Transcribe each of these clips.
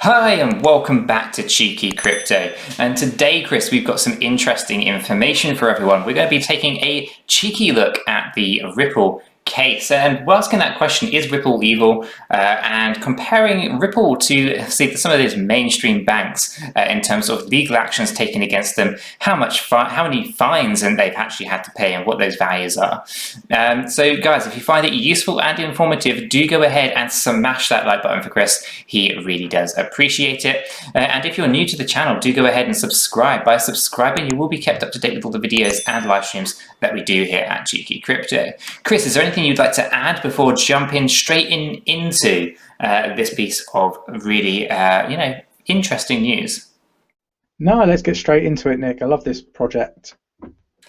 Hi and welcome back to Cheeky Crypto. And today, Chris, we've got some interesting information for everyone. We're going to be taking a cheeky look at the Ripple case, and we're asking that question: is Ripple evil? And comparing Ripple to some of these mainstream banks in terms of legal actions taken against them, how many fines and they've actually had to pay, and what those values are. So, guys, if you find it useful and informative, do go ahead and smash that like button for Chris. He really does appreciate it. And if you're new to the channel, do go ahead and subscribe. By subscribing, you will be kept up to date with all the videos and live streams that we do here at Cheeky Crypto. Chris, is there anything you'd like to add before jumping straight into this piece of really, interesting news? No, let's get straight into it, Nick. I love this project.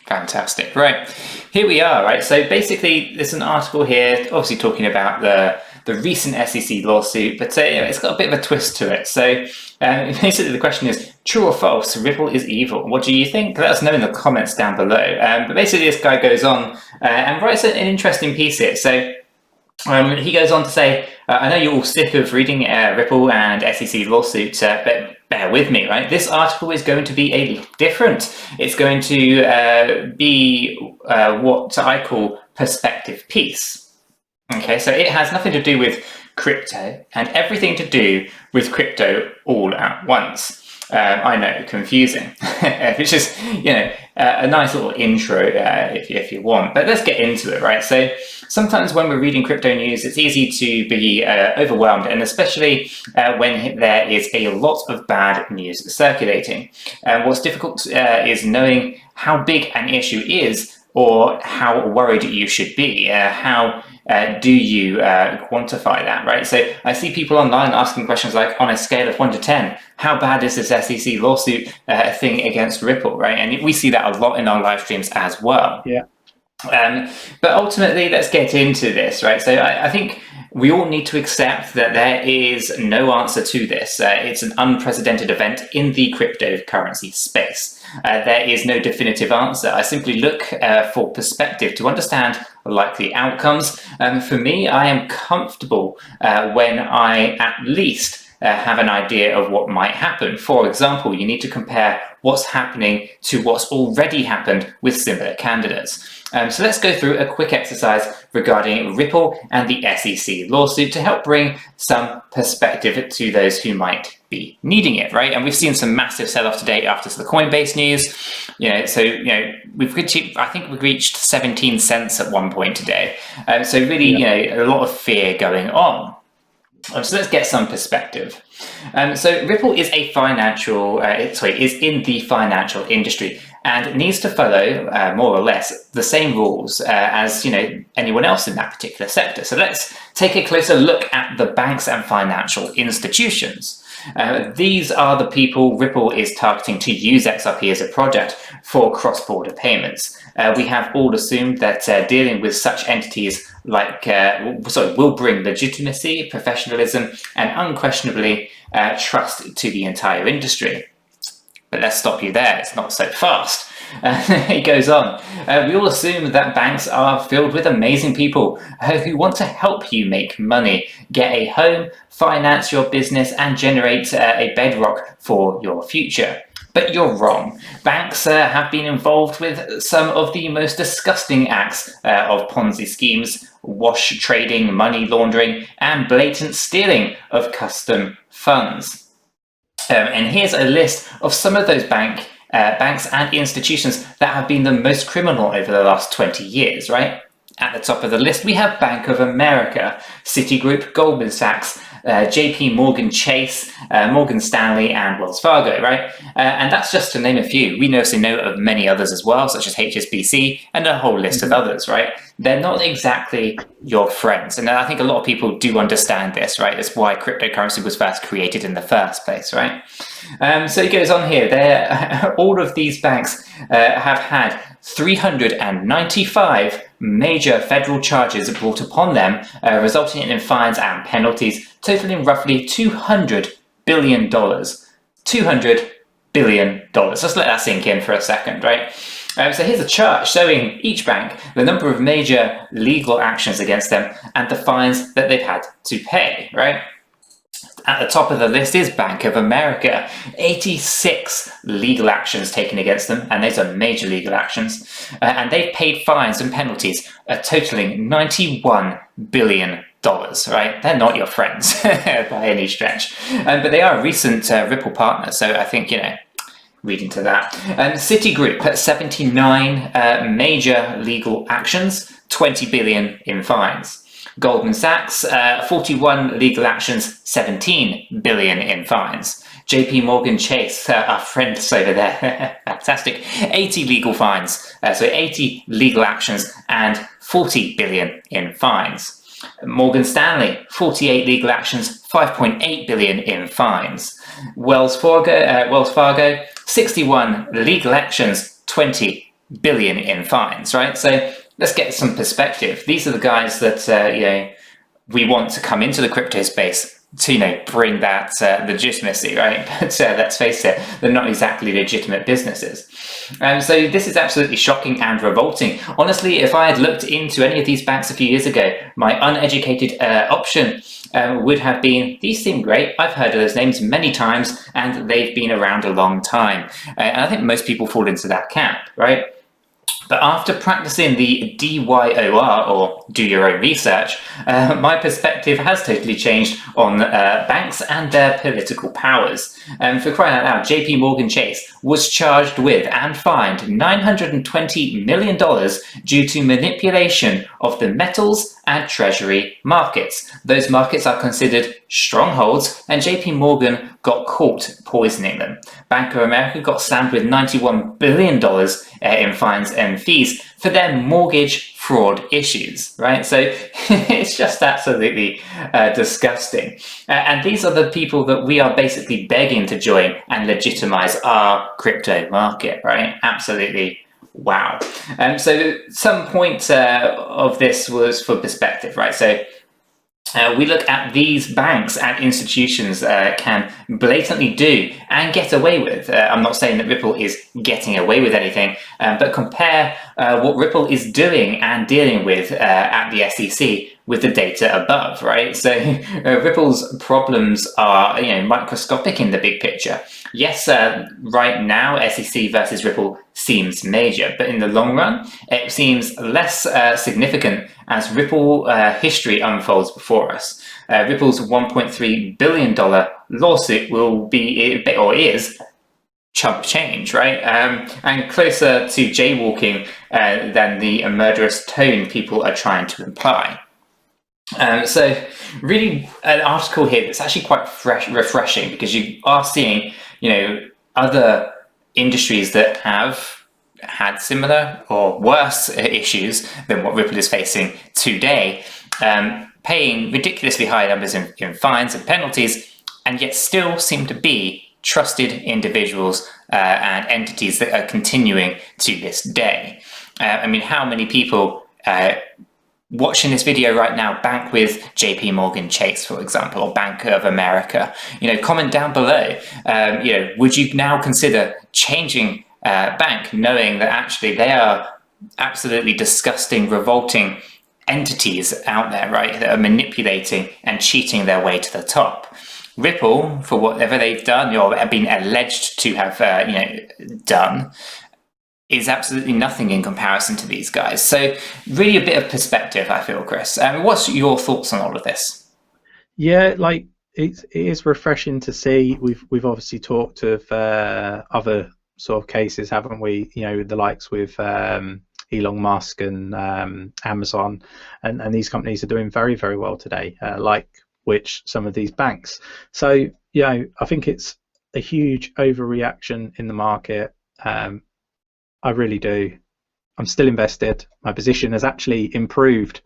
Fantastic. Right, here we are. Right, so basically, there's an article here, obviously talking about the recent SEC lawsuit, but it's got a bit of a twist to it. So basically, the question is: true or false? Ripple is evil. What do you think? Let us know in the comments down below. But basically, this guy goes on and writes an interesting piece here. So he goes on to say, I know you're all sick of reading Ripple and SEC lawsuits, but bear with me, right? This article is going to be different. It's going to be what I call perspective piece. Okay, so it has nothing to do with crypto and everything to do with crypto all at once. I know, confusing, which is, a nice little intro if you want, but let's get into it, right? So sometimes when we're reading crypto news, it's easy to be overwhelmed, and especially when there is a lot of bad news circulating. What's difficult is knowing how big an issue is, or how worried you should be. How do you quantify that, right? So I see people online asking questions like, on a scale of 1 to 10, how bad is this SEC lawsuit thing against Ripple, right? And we see that a lot in our live streams as well. Yeah. But ultimately, let's get into this, right? So I think we all need to accept that there is no answer to this. It's an unprecedented event in the cryptocurrency space. There is no definitive answer. I simply look for perspective to understand likely outcomes. For me, I am comfortable when I at least have an idea of what might happen. For example, you need to compare what's happening to what's already happened with similar candidates. So let's go through a quick exercise regarding Ripple and the SEC lawsuit to help bring some perspective to those who might be needing it, right? And we've seen some massive sell-off today after the Coinbase news. I think we've reached 17 cents at one point today. So really, a lot of fear going on. So let's get some perspective. So Ripple is is in the financial industry and needs to follow more or less the same rules as anyone else in that particular sector. So let's take a closer look at the banks and financial institutions. These are the people Ripple is targeting to use XRP as a project for cross-border payments. We have all assumed that dealing with such entities will bring legitimacy, professionalism, and unquestionably trust to the entire industry. But let's stop you there. It's not so fast. He goes on. We all assume that banks are filled with amazing people who want to help you make money, get a home, finance your business, and generate a bedrock for your future. But you're wrong. Banks have been involved with some of the most disgusting acts of Ponzi schemes, wash trading, money laundering, and blatant stealing of custom funds. And here's a list of some of those banks and institutions that have been the most criminal over the last 20 years, right? At the top of the list, we have Bank of America, Citigroup, Goldman Sachs, JP Chase, Morgan Stanley, and Wells Fargo, right? And that's just to name a few. We also know of many others as well, such as HSBC and a whole list of others, right? They're not exactly your friends. And I think a lot of people do understand this, right? That's why cryptocurrency was first created in the first place, right? So it goes on here. All of these banks have had 395 major federal charges brought upon them, resulting in fines and penalties totaling roughly $200 billion. $200 billion. Let's let that sink in for a second, right? So here's a chart showing each bank the number of major legal actions against them and the fines that they've had to pay, right? At the top of the list is Bank of America. 86 legal actions taken against them, and those are major legal actions. And they've paid fines and penalties totaling $91 billion. Right? They're not your friends by any stretch. But they are a recent Ripple partner, so I think, read into that. Citigroup, 79 major legal actions, 20 billion in fines. Goldman Sachs, 41 legal actions, 17 billion in fines. 𝗕𝗓𝗪𝗓 Chase, our friends over there, fantastic, 80 legal fines, so 80 legal actions and 40 billion in fines. Morgan Stanley, 48 legal actions, 5.8 billion in fines. Wells Fargo, 61 legal actions, 20 billion in fines, right? So let's get some perspective. These are the guys that we want to come into the crypto space to bring that legitimacy, right? But let's face it, they're not exactly legitimate businesses. So this is absolutely shocking and revolting. Honestly, if I had looked into any of these banks a few years ago, my uneducated option would have been, these seem great, I've heard of those names many times and they've been around a long time. And I think most people fall into that camp, right? But after practicing the DYOR, or do your own research, my perspective has totally changed on banks and their political powers. For crying out loud, 𝗕𝗓𝗪𝗓 Chase was charged with and fined $920 million due to manipulation of the metals and treasury markets. Those markets are considered strongholds, and JP Morgan got caught poisoning them. Bank of America got slammed with $91 billion in fines and fees for their mortgage fraud issues, right? So it's just absolutely disgusting. And these are the people that we are basically begging to join and legitimize our crypto market, right? Absolutely. Wow. So some point of this was for perspective, right? So we look at these banks and institutions can blatantly do and get away with. I'm not saying that Ripple is getting away with anything, but compare what Ripple is doing and dealing with at the SEC with the data above, right? So Ripple's problems are microscopic in the big picture. Yes, right now SEC versus Ripple seems major, but in the long run it seems less significant as Ripple history unfolds before us. Ripple's $1.3 billion lawsuit will be, or is, chump change, right? And closer to jaywalking than the murderous tone people are trying to imply. So really an article here that's actually quite refreshing, because you are seeing, other industries that have had similar or worse issues than what Ripple is facing today, paying ridiculously high numbers in fines and penalties, and yet still seem to be trusted individuals and entities that are continuing to this day. I mean, how many people watching this video right now bank with 𝗕𝗓𝗪𝗓 Chase, for example, or Bank of America? Comment down below. Would you now consider changing bank, knowing that actually they are absolutely disgusting, revolting entities out there, right, that are manipulating and cheating their way to the top? Ripple, for whatever they've done or have been alleged to have done, is absolutely nothing in comparison to these guys. So really a bit of perspective, I feel, Chris. What's your thoughts on all of this? Yeah, it is refreshing to see. We've obviously talked of other sort of cases, haven't we? The likes with Elon Musk and Amazon, and these companies are doing very, very well today, like which some of these banks. So I think it's a huge overreaction in the market. I really do. I'm still invested. My position has actually improved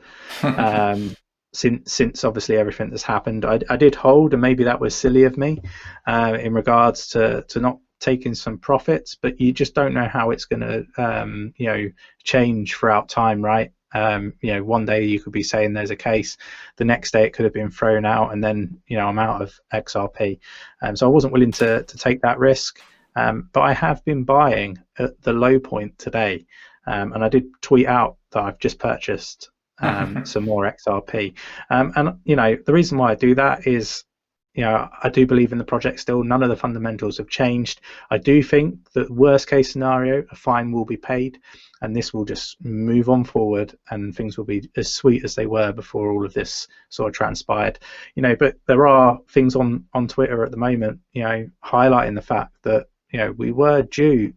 since obviously everything that's happened. I did hold, and maybe that was silly of me in regards to not taking some profits, but you just don't know how it's going to change throughout time, right? One day you could be saying there's a case, the next day it could have been thrown out, and then I'm out of XRP. So I wasn't willing to take that risk. But I have been buying at the low point today, and I did tweet out that I've just purchased some more XRP. And the reason why I do that is I do believe in the project still. None of the fundamentals have changed. I do think that worst case scenario, a fine will be paid, and this will just move on forward, and things will be as sweet as they were before all of this sort of transpired. But there are things on Twitter at the moment, highlighting the fact that we were due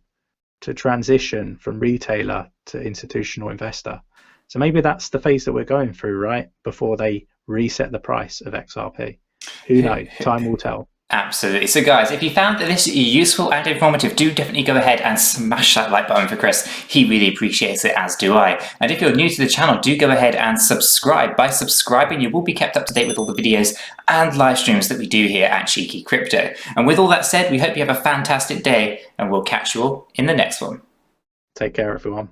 to transition from retailer to institutional investor. So maybe that's the phase that we're going through, right? Before they reset the price of XRP. Who knows? Time will tell. Absolutely. So guys, if you found that this useful and informative, do definitely go ahead and smash that like button for Chris. He really appreciates it, as do I. And if you're new to the channel, do go ahead and subscribe. By subscribing, you will be kept up to date with all the videos and live streams that we do here at Cheeky Crypto. And with all that said, we hope you have a fantastic day, and we'll catch you all in the next one. Take care, everyone.